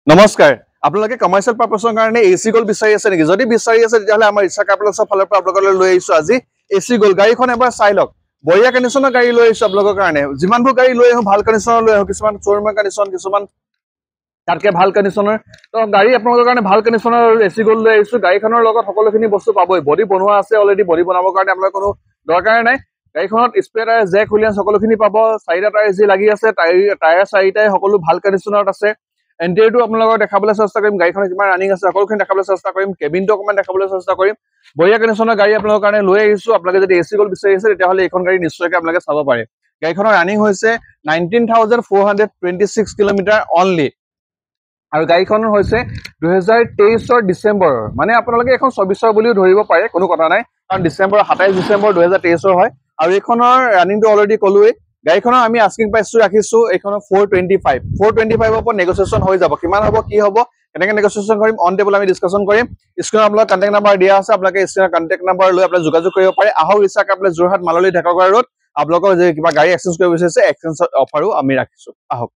নমস্কাৰ আপোনালোকে কমাৰ্চিয়েল পাৰপাছৰ কাৰণে এসি গোল বিচাৰি আছে নেকি যদি বিচাৰি আছে তেতিয়াহলে আমাৰ ইচ্ছা কাপলছৰ ফালৰ পৰা আপোনালোকলৈ লৈ আহিছো আজি এসি গোল গাড়ীখন এবাৰ চাই লওক বঢ়িয়া কণ্ডিচনৰ গাড়ী লৈ আহিছো আপোনালোকৰ কাৰণে যিমানবোৰ গাড়ী লৈ আহো ভাল কণ্ডিচনৰ লৈ আহো কিছুমান শ্বৰুমৰ কণ্ডিচন কিছুমান তাতকে ভাল কণ্ডিচনৰ তো গাড়ী আপোনালোকৰ কাৰণে ভাল কণ্ডিচনৰ এসি গোল লৈ আহিছো গাড়ীখনৰ লগত সকলোখিনি বস্তু পাবই বডি বনোৱা আছে অলৰেডি বডি বনাবৰ কাৰণে আপোনালোকৰ কোনো দৰকাৰ নাই গাড়ীখনত স্পেয়াৰ টায়াৰ জেক হুইলিয়ান সকলোখিনি পাব চাৰিটা টায়াৰ যি লাগি আছে টায়াৰ চাৰিটাই সকলো ভাল কণ্ডিচনত আছে এন্টাৰটো আপোনালোকক দেখাবলৈ চেষ্টা কৰিম গাড়ীখন কিমান ৰানিং আছে সকলোখিনি দেখাবলৈ চেষ্টা কৰিম কেবিনটো অকমান দেখাবলৈ চেষ্টা কৰিম বঢ়িয়া কণ্ডিচনৰ গাড়ী আপোনালোকৰ কাৰণে লৈ আহিছো আপোনালোকে যদি এসি গোল বিচাৰি আছে তেতিয়াহলে এইখন গাড়ী নিশ্চয়কৈ আপোনালোকে চাব পাৰে গাড়ীখনৰ ৰানিং হৈছে 19426 কিলোমিটাৰ অনলি আৰু গাড়ীখনৰ হৈছে 2023 ডিসেম্বৰ মানে আপোনালোকে এখন 24 বুলিও ধৰিব পাৰে কোনো কথা নাই কাৰণ ডিসেম্বৰ 27 ডিসেম্বৰ 2023 হয় আৰু এইখনৰ ৰানিংটো অলৰেডি কলোৱে গাড়ীখনৰ আমি আস্কিং প্ৰাইসটো ৰাখিছো এইখনৰ 425 ওপৰত নেগোসিয়েশন হৈ যাব কিমান হ'ব কি হ'ব এনেকৈ নেগোসিয়েশন কৰিম অন টেবল আমি ডিসকাশন কৰিম স্ক্ৰিনত আপোনালোকৰ কন্টাক্ট নাম্বাৰ দিয়া আছে আপোনালোকে স্ক্ৰিনৰ কন্টাক্ট নাম্বাৰ লৈ আপোনালোকে যোগাযোগ কৰিব পাৰে আহক ইচ্ছা কাপলে যোৰহাট মাললি ঢাকাগড় ৰোড আপোনালোকৰ যে কিবা গাড়ী এক্সচেঞ্জ কৰিব বিচাৰিছে এক্সচেঞ্জ অফাৰো আমি ৰাখিছো আহক